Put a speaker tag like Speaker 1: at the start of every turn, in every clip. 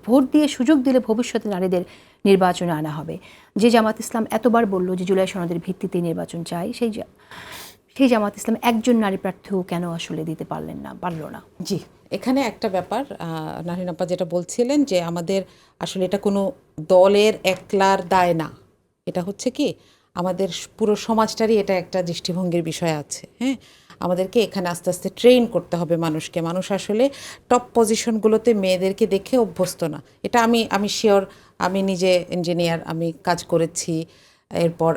Speaker 1: Vote দিয়ে সুযোগ দিলে ভবিষ্যতে নারীদের নির্বাচনে আনা হবে। যে জামাত ইসলাম এতবার বলল যে জুলাই সনদের ভিত্তিতে নির্বাচন চাই, সেই জামাত ইসলাম একজন নারী প্রার্থীও কেন আসলে দিতে পারল না?
Speaker 2: জি, এখানে একটা ব্যাপার নাহিন আপা যেটা বলছিলেন যে আমাদের আসলে এটা কোনো দলের একলার দায় না, এটা হচ্ছে কি আমাদের পুরো সমাজটারই এটা একটা দৃষ্টিভঙ্গির বিষয় আছে। হ্যাঁ, আমাদেরকে এখানে আস্তে আস্তে ট্রেন করতে হবে মানুষকে। মানুষ আসলে টপ পজিশনগুলোতে মেয়েদেরকে দেখে অভ্যস্ত না। এটা আমি শিওর, আমি নিজে ইঞ্জিনিয়ার, আমি কাজ করেছি। এরপর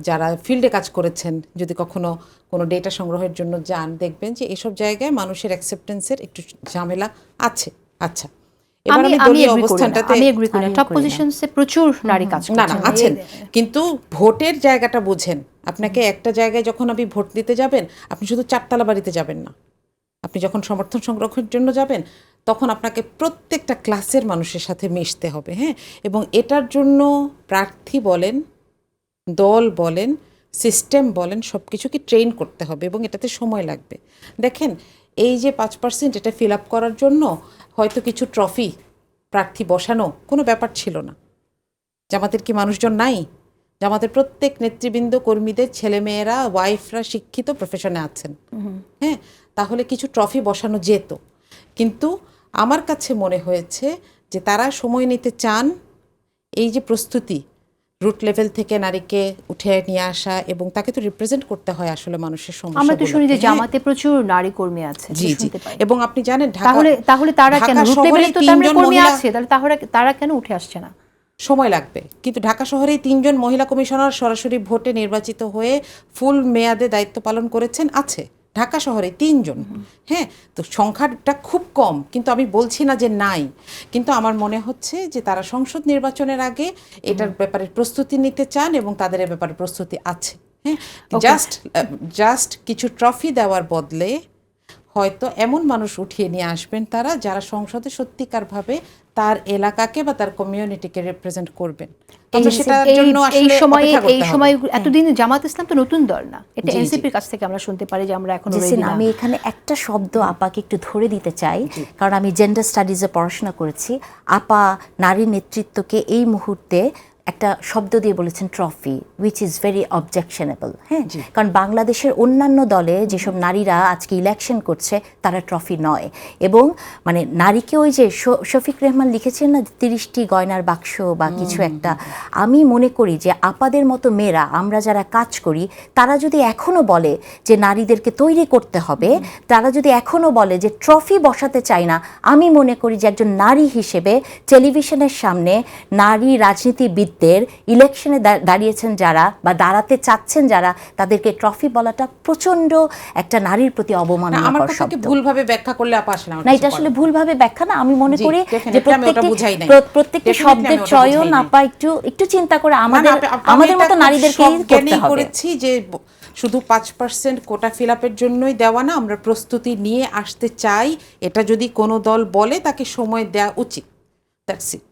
Speaker 2: যারা ফিল্ডে কাজ করেছেন, যদি কখনো কোনো ডেটা সংগ্রহের জন্য যান, দেখবেন যে এসব জায়গায় মানুষের অ্যাকসেপ্টেন্সের একটু ঝামেলা আছে। আচ্ছা, এবার আমি দলীয় অবস্থানটাতে
Speaker 1: টপ পজিশনসে প্রচুর নারী কাজ করছেন।
Speaker 2: না আছেন, কিন্তু ভোটের জায়গাটা বুঝেন। আপনাকে একটা জায়গায় যখন আপনি ভোট দিতে যাবেন, আপনি শুধু চারতলা বাড়িতে যাবেন না। আপনি যখন সমর্থন সংগ্রহের জন্য যাবেন, তখন আপনাকে প্রত্যেকটা ক্লাসের মানুষের সাথে মিশতে হবে। হ্যাঁ, এবং এটার জন্য প্রার্থী বলেন, দল বলেন, সিস্টেম বলেন, সব কিছুকে ট্রেন করতে হবে এবং এটাতে সময় লাগবে। দেখেন, এই যে 5% এটা ফিল আপ করার জন্য হয়তো কিছু ট্রফি প্রার্থী বসানো কোনো ব্যাপার ছিল না। জামাতের কি মানুষজন নাই? জামাতের প্রত্যেক নেতৃবৃন্দ, কর্মীদের ছেলেমেয়েরা, ওয়াইফরা শিক্ষিত প্রফেশনে আছেন। হ্যাঁ, তাহলে কিছু ট্রফি বসানো যেত। কিন্তু আমার কাছে মনে হয়েছে যে তারা সময় নিতে চান। এই যে প্রস্তুতি, রুট লেভেল থেকে নারীকে উঠে নিয়ে আসা, এবং তাকে তো রিপ্রেজেন্ট করতে হয় আসলে মানুষের সমস্যা।
Speaker 1: আমরা তো শুনি যে জামাতে প্রচুর নারী কর্মী আছে।
Speaker 2: জি জি, এবং আপনি জানেন
Speaker 1: তাহলে তারা কেন রুট লেভেলে তো কর্মী আছে, তাহলে তারা কেন উঠে আসছে না?
Speaker 2: সময় লাগবে। কিন্তু ঢাকা শহরেই 3 জন মহিলা কমিশনার সরাসরি ভোটে নির্বাচিত হয়ে ফুল মেয়াদে দায়িত্ব পালন করেছেন, আছে ঢাকা শহরে 3 জন। হ্যাঁ, তো সংখ্যাটা খুব কম, কিন্তু আমি বলছি না যে নাই। কিন্তু আমার মনে হচ্ছে যে তারা সংসদ নির্বাচনের আগে এটার ব্যাপারে প্রস্তুতি নিতে চান এবং তাদের এ ব্যাপারে প্রস্তুতি আছে। হ্যাঁ, জাস্ট কিছু ট্রফি দেওয়ার বদলে হয়তো এমন মানুষ উঠিয়ে নিয়ে আসবেন তারা, যারা সংসদে সত্যিকারভাবে তার এলাকাকে বা তার কমিউনিটিকে রিপ্রেজেন্ট করবেন।
Speaker 1: এই সময় এতদিন জামাত ইসলাম তো নতুন দল না, এটা এনসিপির কাছ থেকে আমরা শুনতে পারি যে আমরা এখন রেডি না।
Speaker 3: আমি এখানে একটা শব্দ আপাকে একটু ধরে দিতে চাই, কারণ আমি জেন্ডার স্টাডিজে পড়াশোনা করেছি। আপা নারী নেতৃত্বকে এই মুহূর্তে একটা শব্দ দিয়ে বলেছেন trophy, which is very objectionable. হ্যাঁ, কারণ বাংলাদেশের অন্যান্য দলে যেসব নারীরা আজকে ইলেকশন করছে তারা ট্রফি নয়। এবং মানে নারীকে ওই যে শফিক রেহমান লিখেছেন না 30টি গয়নার বাক্স বা কিছু একটা, আমি মনে করি যে আপাদের মতো মেয়েরা, আমরা যারা কাজ করি, তারা যদি এখনও বলে যে নারীদেরকে তৈরি করতে হবে, তারা যদি এখনও বলে যে ট্রফি বসাতে চাই না, আমি মনে করি যে একজন নারী হিসেবে টেলিভিশনের সামনে নারী রাজনীতিবিদ ইলেকশনে দাঁড়িয়েছেন যারা বা দাঁড়াতে চাচ্ছেন যারা, তাদেরকে ট্রফি বলাটা প্রচন্ড একটা নারীর প্রতি অবমাননাকর শব্দ।
Speaker 2: ভুলভাবে ব্যাখ্যা করলে আপা আসলে
Speaker 3: না, এটা আসলে ভুলভাবে ব্যাখ্যা না। আমি মনে করি যে প্রত্যেকটি শব্দের চয়ন আপা একটু চিন্তা করে আমাদের মতো নারীদেরকে করতে হবে।
Speaker 2: যে শুধু 5% কোটা ফিল আপের জন্যই দেওয়া না, আমরা প্রস্তুতি নিয়ে আসতে চাই। এটা যদি কোনো দল বলে, তাকে সময় দেওয়া উচিত। That's it.